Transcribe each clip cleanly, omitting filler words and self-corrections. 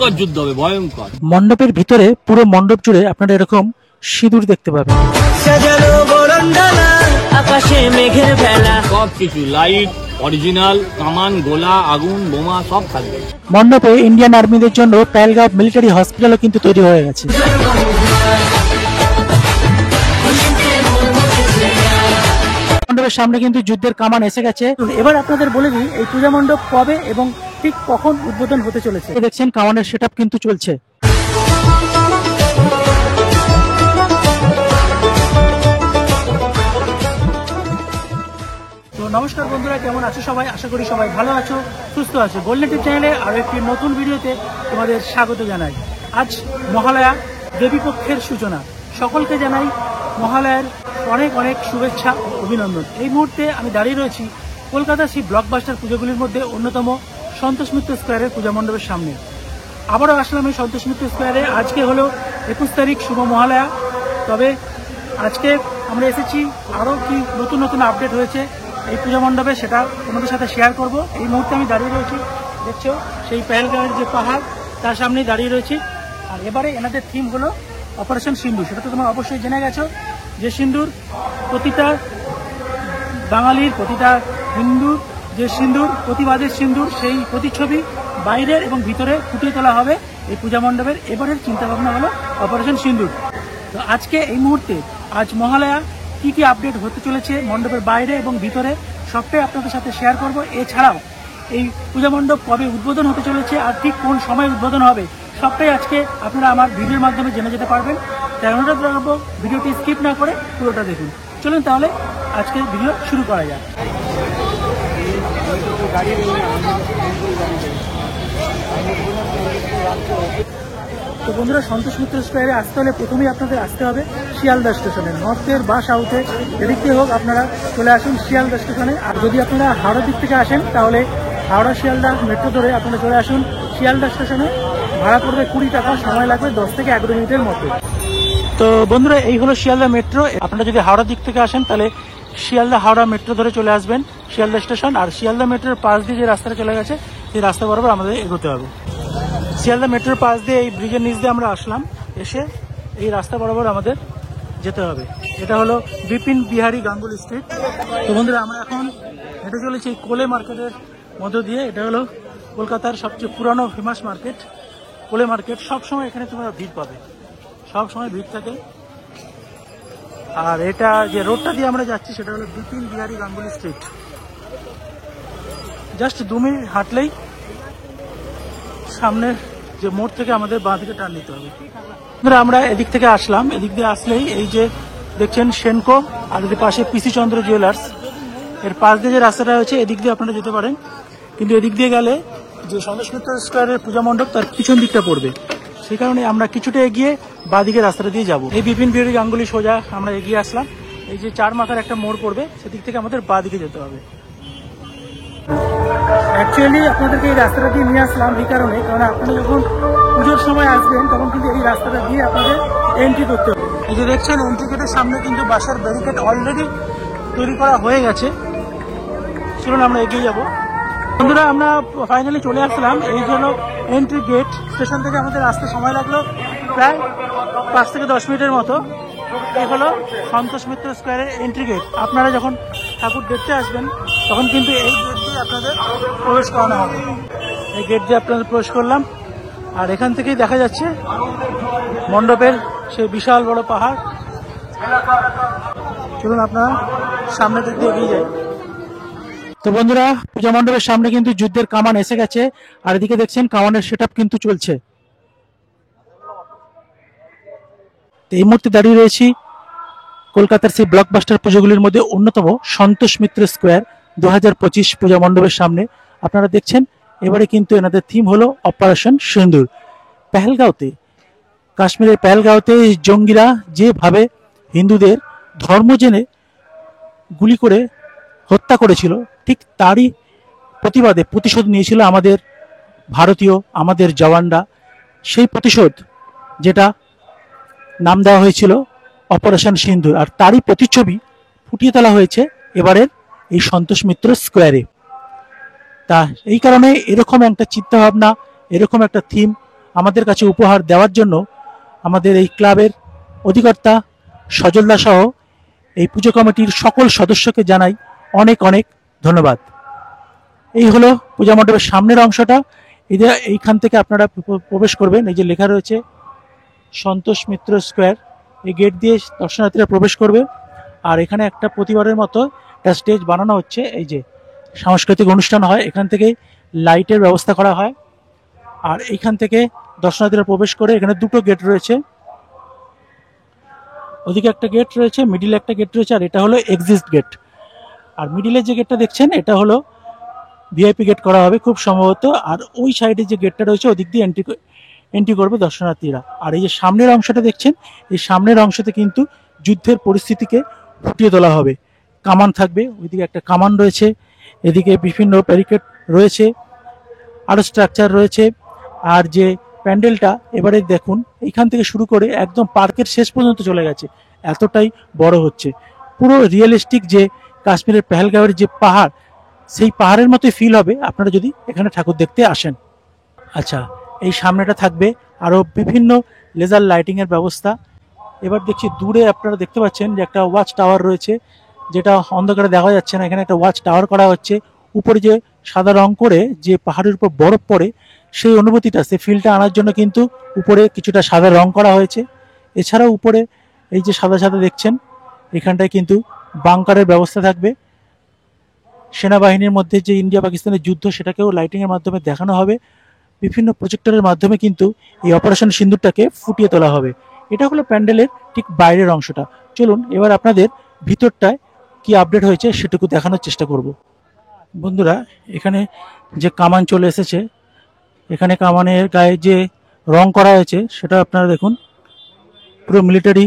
ভয়ঙ্কর যুদ্ধ হবে, ভয়ঙ্কর। মণ্ডপের ভিতরে পুরো মণ্ডপ জুড়ে আপনারা এরকম সিঁদুর দেখতে পাবেন, আকাশে মেঘের ভেলা, সবকিছু লাইট, অরিজিনাল কামান, গোলা, আগুন, বোমা সব থাকবে। মণ্ডপে ইন্ডিয়ান আর্মিদের জন্য পেহেলগাঁও মিলিটারি হসপিটালও কিন্তু তৈরি হয়ে গেছে। মণ্ডপের সামনে কিন্তু যুদ্ধের কামান এসে গেছে। এবার আপনাদের বলে দিই এই পূজা মণ্ডপ কবে এবং ঠিক কখন উদ্বোধন হতে চলেছে। দেখছেন কামানের সেটআপ কিন্তু চলছে। তো নমস্কার বন্ধুরা, কেমন আছো সবাই? আশা করি সবাই ভালো আছো, সুস্থ আছো। গোল্ডেন টিপ চ্যানেলে আরো একটি নতুন ভিডিওতে তোমাদের স্বাগত জানাই। আজ মহালয়া, দেবী পক্ষের সূচনা। সকলকে জানাই মহালয়ার অনেক অনেক শুভেচ্ছা ও অভিনন্দন। এই মুহূর্তে আমি দাঁড়িয়ে রয়েছি কলকাতার সেই ব্লকবাস্টার পুজোগুলির মধ্যে অন্যতম সন্তোষ মিত্র স্কোয়ারের পূজা মণ্ডপের সামনে। আবারও আসলাম এই সন্তোষ মিত্র স্কোয়ারে। আজকে হলো 21 তারিখ, শুভ মহালয়া। তবে আজকে আমরা এসেছি আরও কি নতুন নতুন আপডেট হয়েছে এই পূজা মণ্ডপে, সেটা তোমাদের সাথে শেয়ার করব। এই মুহূর্তে আমি দাঁড়িয়ে রয়েছি, দেখছো সেই পেহেলগাঁওয়ের যে পাহাড়, তার সামনেই দাঁড়িয়ে রয়েছি। আর এবারে এনাদের থিম হলো অপারেশন সিন্দুর। সেটা তো তোমরা অবশ্যই জেনে গেছো যে সিন্দুর প্রতিটা বাঙালির, প্রতিটা হিন্দুর যে সিন্দুর, প্রতিবাদের সিন্দুর, সেই প্রতিচ্ছবি বাইরের এবং ভিতরে ফুটিয়ে তোলা হবে এই পূজা মণ্ডপের। এবারের চিন্তাভাবনা হলো অপারেশন সিন্দুর। তো আজকে এই মুহূর্তে, আজ মহালয়া, কি কি আপডেট হতে চলেছে মণ্ডপের বাইরে এবং ভিতরে সবটাই আপনাদের সাথে শেয়ার করব। এছাড়াও এই পূজা মণ্ডপ কবে উদ্বোধন হতে চলেছে আর ঠিক কোন সময় উদ্বোধন হবে সবটাই আজকে আপনারা আমার ভিডিওর মাধ্যমে জেনে যেতে পারবেন। তাই অনুরোধ রাখবো ভিডিওটি স্কিপ না করে পুরোটা দেখুন। চলুন তাহলে আজকের ভিডিও শুরু করা যাক। তো বন্ধুরা, সন্তোষ মিত্র স্কোয়ারে আসতে হলে প্রথমেই আপনাদের আসতে হবে শিয়ালদা স্টেশনে। নর্থের বা সাউথের এদিক থেকে হোক আপনারা চলে আসুন শিয়ালদা স্টেশনে। আর যদি আপনারা হাওড়ার দিক থেকে আসেন তাহলে হাওড়া শিয়ালদা মেট্রো ধরে আপনারা চলে আসুন শিয়ালদা স্টেশনে। ভাড়া পড়বে 20 টাকা, সময় লাগবে 10 থেকে 11 মিনিটের মতো। তো বন্ধুরা, এই হলো শিয়ালদা মেট্রো। আপনারা যদি হাওড়ার দিক থেকে আসেন তাহলে শিয়ালদা হাওড়া মেট্রো ধরে চলে আসবেন শিয়ালদা স্টেশন। আর শিয়ালদা মেট্রোর পাশ দিয়ে যে রাস্তাটা চলে গেছে সেই রাস্তা বরাবর আমাদের এগোতে হবে। শিয়ালদা মেট্রোর পাশ দিয়ে এই ব্রিজের নিচ দিয়ে আমরা আসলাম, এসে এই রাস্তা বরাবর আমাদের যেতে হবে। এটা হলো বিপিন বিহারী গাঙ্গুলি স্ট্রিট। তো বন্ধুরা, আমরা এখন হেঁটে চলেছি এই কোলে মার্কেটের মধ্য দিয়ে। এটা হলো কলকাতার সবচেয়ে পুরানো ফেমাস মার্কেট, কোলে মার্কেট। সবসময় এখানে তোমরা ভিড় পাবে, সবসময় ভিড় থাকে। আর এটা যে রোডটা দিয়ে আমরা যাচ্ছি সেটা হলো Bipin Bihari Ganguly street. Just 2 minute হাঁটলেই সামনে যে মোড় থেকে আমাদের বাঁ দিকে টার্ন নিতে হবে। আমরা এদিক থেকে আসলাম, এদিক দিয়ে আসলেই এই যে দেখছেন সেনকো, আর এর পাশে পিসি চন্দ্র জুয়েলার্স, এর পাশ দিয়ে যে রাস্তাটা হয়েছে এদিক দিয়ে আপনারা যেতে পারেন। কিন্তু এদিক দিয়ে গেলে যে সন্তোষ মিত্র স্কোয়ারের পূজা মণ্ডপ তার পিছন দিকটা পড়বে, সেই কারণে আমরা কিছুটা এগিয়ে বাঁ দিকে রাস্তাটা দিয়ে যাব। এই বিপিন বিহারী গাঙ্গুলি সোজা আমরা এগিয়ে আসলাম। এই যে 4 মাথার একটা মোড় পড়বে, সেদিক থেকে আমাদের বাঁ দিকে যেতে হবে। অ্যাকচুয়ালি আপনাদেরকে এই রাস্তাটা দিয়ে নিয়ে আসলাম এই কারণে, কারণ আপনারা যখন পুজোর সময় আসবেন তখন কিন্তু এই রাস্তাটা দিয়ে আপনাদের এন্ট্রি করতে হবে। এই যে দেখছেন এন্ট্রি গেটের সামনে কিন্তু বাঁশের ব্যারিকেড অলরেডি তৈরি করা হয়ে গেছে। চলুন আমরা এগিয়ে যাব। বন্ধুরা, আমরা ফাইনালি চলে আসলাম। এই হলো এন্ট্রি গেট। স্টেশন থেকে আমাদের আসতে সময় লাগলো প্রায় 5 থেকে 10 মিনিটের মতো। এই হলো সন্তোষ মিত্র স্কোয়ারের এন্ট্রি গেট। আপনারা যখন ঠাকুর দেখতে আসবেন তখন কিন্তু এই গেট দিয়ে আপনাদের প্রবেশ করানো হবে। এই গেট দিয়ে আপনাদের প্রবেশ করলাম। আর এখান থেকেই দেখা যাচ্ছে মণ্ডপের সেই বিশাল বড় পাহাড়। চলুন আপনারা সামনের দিক দিয়ে এগিয়ে যাই। তো বন্ধুরা, পূজা মণ্ডপের সামনে কিন্তু যুদ্ধের কামান এসে গেছে। আর এদিকে দেখছেন কামানের সেটআপ কিন্তু চলছে। এই মুহূর্তে দাঁড়িয়ে রয়েছি কলকাতার সেই ব্লকবাস্টার পুজোগুলির মধ্যে অন্যতম সন্তোষ মিত্র স্কোয়ার 2025 পূজা মণ্ডপের সামনে। আপনারা দেখছেন এবারে কিন্তু এনাদের থিম হলো অপারেশন সিন্দুর। পেহেলগাঁওতে, কাশ্মীরের পেহেলগাঁওতে জঙ্গিরা যেভাবে হিন্দুদের ধর্ম জেনে গুলি করে হত্যা করেছিল, ঠিক তারই প্রতিবাদে প্রতিশোধ নিয়েছিল আমাদের ভারতীয়, আমাদের জওয়ানরা। সেই প্রতিশোধ যেটা নাম দেওয়া হয়েছিল অপারেশন সিন্দুর, আর তারই প্রতিচ্ছবি ফুটিয়ে তোলা হয়েছে এবারের এই সন্তোষ মিত্র স্কোয়ারে। তা এই কারণে এরকম একটা চিন্তাভাবনা, এরকম একটা থিম আমাদের কাছে উপহার দেওয়ার জন্য আমাদের এই ক্লাবের অধিকর্তা সজলদা সহ এই পুজো কমিটির সকল সদস্যকে জানাই অনেক অনেক ধন্যবাদ। এই হলো পূজা মণ্ডপের সামনের অংশটা। এইখান থেকে আপনারা প্রবেশ করবেন। এই যে লেখা রয়েছে সন্তোষ মিত্র স্কোয়ার, এই গেট দিয়ে দর্শনার্থীরা প্রবেশ করবে। আর এখানে একটা প্রতিবারের মতো একটা স্টেজ বানানো হচ্ছে। এই যে সাংস্কৃতিক অনুষ্ঠান হয়, এখান থেকেই লাইটের ব্যবস্থা করা হয়। আর এইখান থেকে দর্শনার্থীরা প্রবেশ করে। এখানে দুটো গেট রয়েছে, ওদিকে একটা গেট রয়েছে, মিডিলে একটা গেট রয়েছে, আর এটা হলো এক্সিট গেট। আর মিডিলে যে গেটটা দেখছেন এটা হলো ভিআইপি গেট করা হবে খুব সম্ভবত। আর ওই সাইডে যে গেটটা রয়েছে ওদিক দিয়ে এন্ট্রি করবে দর্শনার্থীরা। আর এই যে সামনের অংশটা দেখছেন, এই সামনের অংশতে কিন্তু যুদ্ধের পরিস্থিতিকে ফুটিয়ে তোলা হবে। কামান থাকবে, ওইদিকে একটা কামান রয়েছে, এদিকে বিভিন্ন ব্যারিকেড রয়েছে, আরও স্ট্রাকচার রয়েছে। আর যে প্যান্ডেলটা এবারে দেখুন, এইখান থেকে শুরু করে একদম পার্কের শেষ পর্যন্ত চলে গেছে, এতটাই বড় হচ্ছে। পুরো রিয়েলিস্টিক যে কাশ্মীরের পেহেলগাঁওয়ের যে পাহাড়, সেই পাহাড়ের মতোই ফিল হবে আপনারা যদি এখানে ঠাকুর দেখতে আসেন। আচ্ছা, এই সামনেটা থাকবে আরও বিভিন্ন লেজার লাইটিংয়ের ব্যবস্থা। এবার দেখছি দূরে আপনারা দেখতে পাচ্ছেন যে একটা ওয়াচ টাওয়ার রয়েছে, যেটা অন্ধকারে দেখা যাচ্ছে না। এখানে একটা ওয়াচ টাওয়ার করা হচ্ছে। উপরে যে সাদা রং করে যে পাহাড়ের উপর বরফ পড়ে, সেই অনুভূতিটা, সেই ফিলটা আনার জন্য কিন্তু উপরে কিছুটা সাদা রং করা হয়েছে। এছাড়াও উপরে এই যে সাদা সাদা দেখছেন, এখানটায় কিন্তু বাংকারের ব্যবস্থা থাকবে। সেনাবাহিনীর মধ্যে যে ইন্ডিয়া পাকিস্তানের যুদ্ধ, সেটাকেও লাইটিংয়ের মাধ্যমে দেখানো হবে। বিভিন্ন প্রজেক্টরের মাধ্যমে কিন্তু এই অপারেশন সিন্দুরটাকে ফুটিয়ে তোলা হবে। এটা হলো প্যান্ডেলের ঠিক বাইরের অংশটা। চলুন এবার আপনাদের ভিতরটায় কি আপডেট হয়েছে সেটুকু দেখানোর চেষ্টা করব। বন্ধুরা, এখানে যে কামান চলে এসেছে, এখানে কামানের গায়ে যে রং করা হয়েছে সেটা আপনারা দেখুন, পুরো মিলিটারি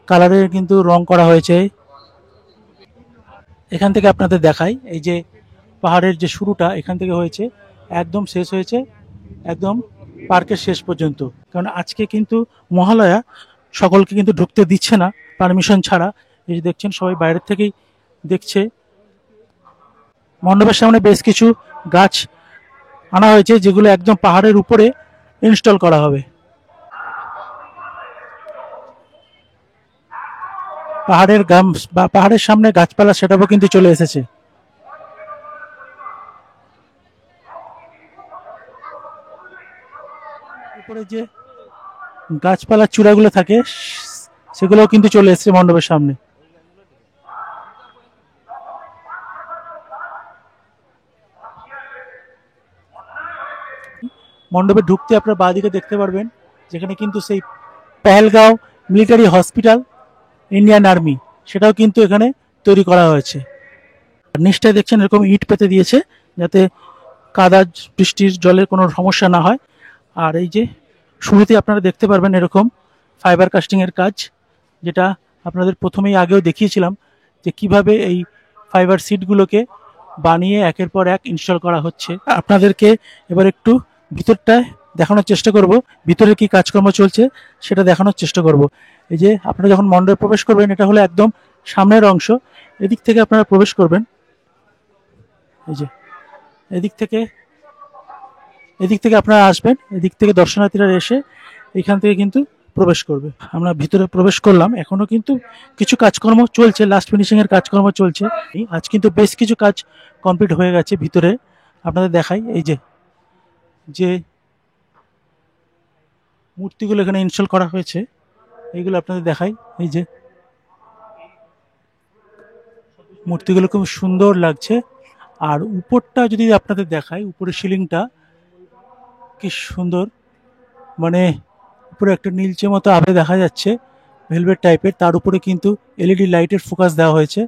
কালারের কিন্তু রং করা হয়েছে। এখান থেকে আপনাদের দেখাই, এই যে পাহাড়ের যে শুরুটা এখান থেকে হয়েছে, একদম শেষ হয়েছে একদম পার্কের শেষ পর্যন্ত। কারণ আজকে কিন্তু মহালয়া, সকলকে কিন্তু ঢুকতে দিচ্ছে না পারমিশন ছাড়া। এই যে দেখছেন সবাই বাইরের থেকেই দেখছে। মণ্ডপের সামনে বেশ কিছু গাছ আনা হয়েছে, যেগুলো একদম পাহাড়ের উপরে ইনস্টল করা হবে। পাহাড়ের সামনে গাছপালা সেটাও কিন্তু চলে এসেছে। উপরে যে গাছপালার চূড়াগুলো থাকে সেগুলোও কিন্তু চলে এসেছে মণ্ডপের সামনে। মণ্ডপে ঢুকতে আপনারা বাঁদিকে দেখতে পারবেন, যেখানে কিন্তু সেই Pahalgam military hospital, Indian army, সেটাও কিন্তু এখানে তৈরি করা হয়েছে। নিচটায় দেখছেন এরকম ইট পেতে দিয়েছে, যাতে কাদা বৃষ্টির জলের কোনো সমস্যা না হয়। আর এই যে শুরুতে আপনারা দেখতে পারবেন এরকম ফাইবার কাস্টিংয়ের কাজ, যেটা আপনাদের প্রথমেই আগেও দেখিয়েছিলাম যে কিভাবে এই ফাইবার সিটগুলোকে বানিয়ে একের পর এক ইনস্টল করা হচ্ছে। আপনাদেরকে এবার একটু ভিতরটায় দেখানোর চেষ্টা করব, ভিতরে কি কাজকর্ম চলছে সেটা দেখানোর চেষ্টা করব। এই যে আপনারা যখন মণ্ডপে প্রবেশ করবেন, এটা হলো একদম সামনের অংশ। এদিক থেকে আপনারা প্রবেশ করবেন, এই যে এদিক থেকে আপনারা আসবেন, এদিক থেকে দর্শনার্থীরা এসে এখান থেকে কিন্তু প্রবেশ করবে। আমরা ভিতরে প্রবেশ করলাম, এখনো কিন্তু কিছু কাজকর্ম চলছে, লাস্ট ফিনিশিং এর কাজকর্ম চলছে। আজ কিন্তু বেশ কিছু কাজ কমপ্লিট হয়ে গেছে ভিতরে। আপনাদের দেখাই, এই যে মূর্তিগুলো এখানে ইনস্টল করা হয়েছে, এইগুলো আপনাদের দেখাই। এই যে মূর্তিগুলো খুব সুন্দর লাগছে। আর উপরটা যদি আপনাদের দেখাই, উপরের সিলিংটা কি সুন্দর, মানে উপরে একটা নীলচে মতো আভা দেখা যাচ্ছে, ভেলভেট টাইপের। তার উপরে কিন্তু এলইডি লাইটের ফোকাস দেওয়া হয়েছে,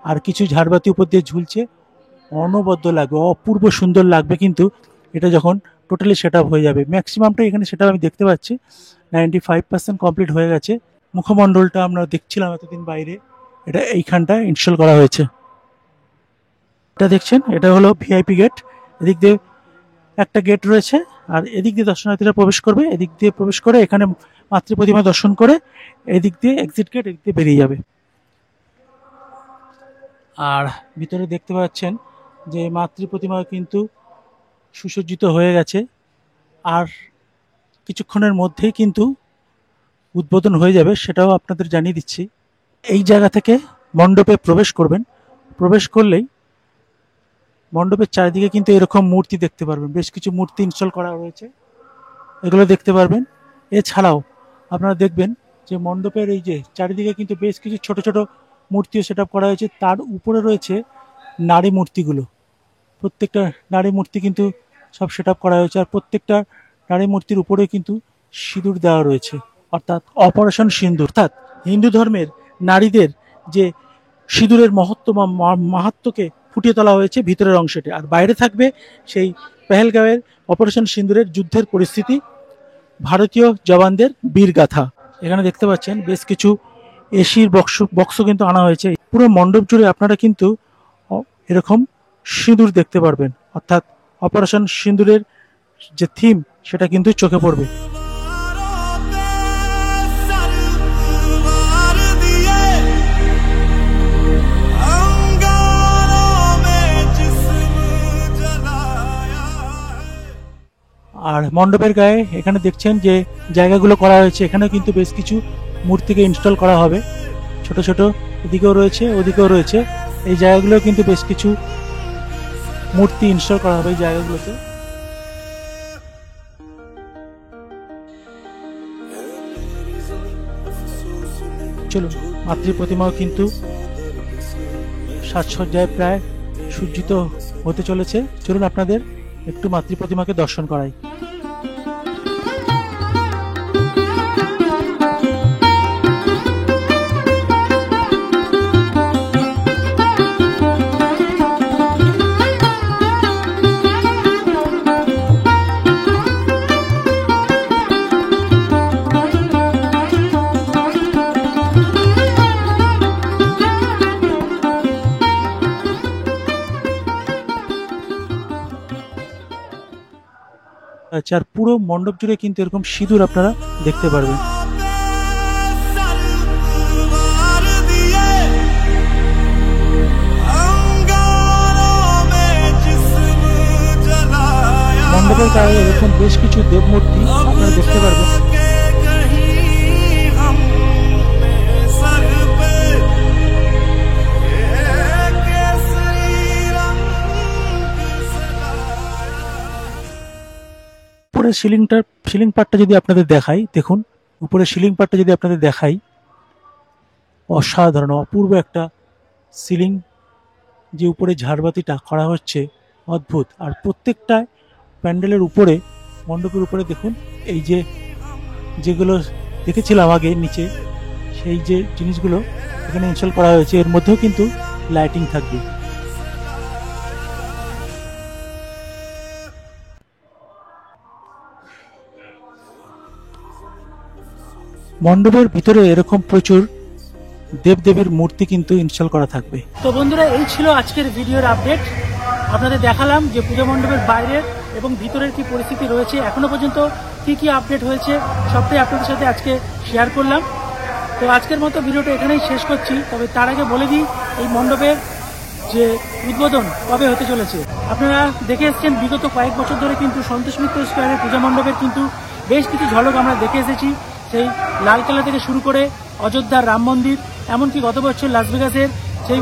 আর কিছু ঝাড়বাতি উপর দিয়ে ঝুলছে। অনবদ্য লাগবে, অপূর্ব সুন্দর লাগবে কিন্তু এটা যখন টোটালি সেট আপ হয়ে যাবে। ম্যাক্সিমামটা এখানে সেটা আমি দেখতে পাচ্ছি 95% কমপ্লিট হয়ে গেছে। মুখমণ্ডলটা আমরা দেখছিলাম এতদিন বাইরে, এটা এইখানটা ইনস্টল করা হয়েছে। এটা দেখছেন, এটা হলো ভিআইপি গেট। এদিক দিয়ে একটা গেট রয়েছে, আর এদিক দিয়ে দর্শনার্থীরা প্রবেশ করবে। এদিক দিয়ে প্রবেশ করে এখানে মাতৃ প্রতিমা দর্শন করে এদিক দিয়ে এক্সিট গেট, এদিক দিয়ে বেরিয়ে যাবে। আর ভিতরে দেখতে পাচ্ছেন যে মাতৃ প্রতিমা কিন্তু সুসজ্জিত হয়ে গেছে। আর কিছুক্ষণের মধ্যেই কিন্তু উদ্বোধন হয়ে যাবে, সেটাও আপনাদের জানিয়ে দিচ্ছি। এই জায়গা থেকে মণ্ডপে প্রবেশ করবেন, প্রবেশ করলেই মণ্ডপের চারিদিকে কিন্তু এরকম মূর্তি দেখতে পারবেন, বেশ কিছু মূর্তি ইনস্টল করা রয়েছে, এগুলো দেখতে পারবেন। এছাড়াও আপনারা দেখবেন যে মণ্ডপের এই যে চারিদিকে কিন্তু বেশ কিছু ছোট ছোট মূর্তিও সেট আপ করা হয়েছে, তার উপরে রয়েছে নারী মূর্তিগুলো। প্রত্যেকটা নারী মূর্তি কিন্তু সব সেট আপ করা হয়েছে, আর প্রত্যেকটা নারী মূর্তির উপরে কিন্তু সিঁদুর দেওয়া রয়েছে, অর্থাৎ অপারেশন সিন্দুর। অর্থাৎ হিন্দু ধর্মের নারীদের যে সিঁদুরের মহত্ব বা মাহাত্ম্যকে ফুটিয়ে তোলা হয়েছে ভিতরের অংশটি, আর বাইরে থাকবে সেই পেহেলগাঁওয়ের অপারেশন সিন্দুরের যুদ্ধের পরিস্থিতি, ভারতীয় জওয়ানদের বীরগাথা। এখানে দেখতে পাচ্ছেন বেশ কিছু এসির বক্স কিন্তু আনা হয়েছে। পুরো মণ্ডপ জুড়ে আপনারা কিন্তু এরকম সিঁদুর দেখতে পারবেন, অর্থাৎ অপারেশন সিঁদুরের যে থিম সেটা কিন্তু চোখে পড়বে। আর মণ্ডপের গায়ে এখানে দেখছেন যে জায়গাগুলো করা হয়েছে, এখানেও কিন্তু বেশ কিছু মূর্তিকে ইনস্টল করা হবে, ছোট ছোট এদিকেও রয়েছে ওদিকেও রয়েছে। এই জায়গাগুলো কিন্তু বেশ কিছু মূর্তি ইনস্টল করা হবে এই জায়গাগুলোতে। চলুন, মাতৃ প্রতিমাও কিন্তু সাজসজ্জায় প্রায় সজ্জিত হতে চলেছে। চলুন আপনাদের একটু মাতৃ প্রতিমাকে দর্শন করাই। আর পুরো মণ্ডপ জুড়ে কিন্তু এরকম সিঁদুর আপনারা দেখতে পারবেন। মণ্ডপের গায়ে এরকম বেশ কিছু দেবমূর্তি আপনারা দেখতে পারবেন। সিলিং পার্টটা যদি আপনাদের দেখাই, দেখুন উপরে সিলিং পার্টটা যদি আপনাদের দেখাই, অসাধারণ অপূর্ব একটা সিলিং, যে উপরে ঝাড়বাতিটা করা হচ্ছে অদ্ভুত। আর প্রত্যেকটা প্যান্ডেলের উপরে, মণ্ডপের উপরে দেখুন এই যে যেগুলো দেখেছিলাম আগে নিচে, সেই যে জিনিসগুলো এখানে ইনস্টল করা হয়েছে, এর মধ্যেও কিন্তু লাইটিং থাকবে। মণ্ডপের ভিতরে এরকম প্রচুর দেবদেবীর মূর্তি কিন্তু ইনস্টল করা থাকবে। তো বন্ধুরা, এই ছিল আজকের ভিডিওর আপডেট। আপনাদের দেখালাম যে পূজা মণ্ডপের বাইরের এবং ভিতরের কি পরিস্থিতি রয়েছে, এখনো পর্যন্ত কি কি আপডেট হয়েছে সবটাই আপনাদের সাথে আজকে শেয়ার করলাম। তো আজকের মতো ভিডিওটা এখানেই শেষ করছি। তবে তার আগে বলে দিই এই মণ্ডপের যে উদ্বোধন কবে হতে চলেছে। আপনারা দেখে এসেছেন বিগত কয়েক বছর ধরে কিন্তু সন্তোষ মিত্র স্কোয়ারের পূজা মণ্ডপের কিন্তু বেশ কিছু ঝলক আমরা দেখে এসেছি। সেই লালকেল্লা থেকে শুরু করে অযোধ্যার রাম মন্দির, এমনকি গত বছর লাস ভেগাসের সেই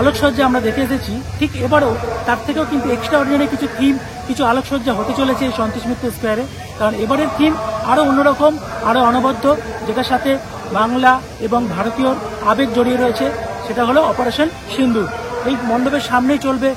আলোকসজ্জা আমরা দেখে এসেছি। ঠিক এবারও তার থেকেও কিন্তু এক্সট্রা অর্ডিনারি কিছু থিম, কিছু আলোকসজ্জা হতে চলেছে এই সন্তোষ মিত্র স্কোয়ারে। কারণ এবারের থিম আরও অন্যরকম, আরও অনবদ্য, যেটার সাথে বাংলা এবং ভারতীয় আবেগ জড়িয়ে রয়েছে, সেটা হলো অপারেশন সিন্দুর। এই মণ্ডপের সামনেই চলবে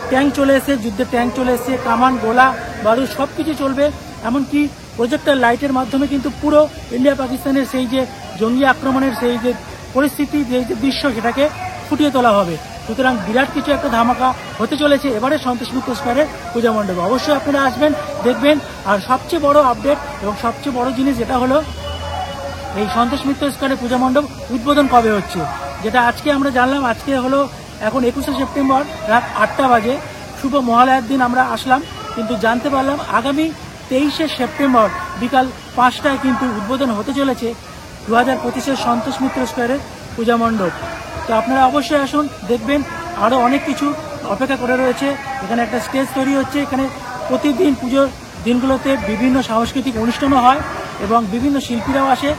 ট্যাঙ্ক, চলে এসে যুদ্ধের ট্যাঙ্ক চলে এসে, কামান, গোলা, বারুদ সব কিছু চলবে। এমনকি প্রজেক্টর লাইটের মাধ্যমে কিন্তু পুরো ইন্ডিয়া পাকিস্তানের সেই যে জঙ্গি আক্রমণের সেই যে পরিস্থিতি, যে দৃশ্য, সেটাকে ফুটিয়ে তোলা হবে। সুতরাং বিরাট কিছু একটা ধামাকা হতে চলেছে এবারে সন্তোষ মিত্র স্কোয়ারের পূজা মণ্ডপে। অবশ্যই আপনারা আসবেন, দেখবেন। আর সবচেয়ে বড় আপডেট এবং সবচেয়ে বড় জিনিস যেটা হলো এই সন্তোষ মিত্র স্কোয়ারের পূজা মণ্ডপ উদ্বোধন কবে হচ্ছে, যেটা আজকে আমরা জানলাম। আজকে হলো এখন 21শে সেপ্টেম্বর রাত 8টা বাজে, শুভ মহালয়ার দিন আমরা আসলাম, কিন্তু জানতে পারলাম আগামী 23শে সেপ্টেম্বর বিকাল 5টায় কিন্তু উদ্বোধন হতে চলেছে 2025-এর সন্তোষ মিত্র স্কোয়ারের পূজা মণ্ডপ। তো আপনারা অবশ্যই আসুন, দেখবেন। আরও অনেক কিছু অপেক্ষা করে রয়েছে। এখানে একটা স্টেজ তৈরি হচ্ছে, এখানে প্রতিদিন পুজোর দিনগুলোতে বিভিন্ন সাংস্কৃতিক অনুষ্ঠানও হয় এবং বিভিন্ন শিল্পীরাও আসে।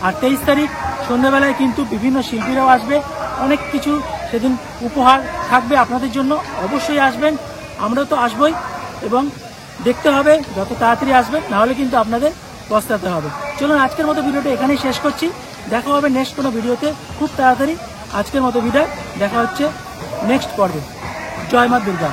আর 23 তারিখ সন্ধ্যাবেলায় কিন্তু বিভিন্ন শিল্পীরাও আসবে, অনেক কিছু সেদিন উপহার থাকবে আপনাদের জন্য, অবশ্যই আসবেন। আমরাও তো আসবই এবং দেখতে হবে যত তাড়াতাড়ি আসবেন, নাহলে কিন্তু আপনাদের পস্তাতে হবে। চলুন আজকের মতো ভিডিওটা এখানেই শেষ করছি, দেখা হবে নেক্সট কোনো ভিডিওতে খুব তাড়াতাড়ি। আজকের মতো বিদায়, দেখা হচ্ছে নেক্সট পর্বে। জয় মা দুর্গা।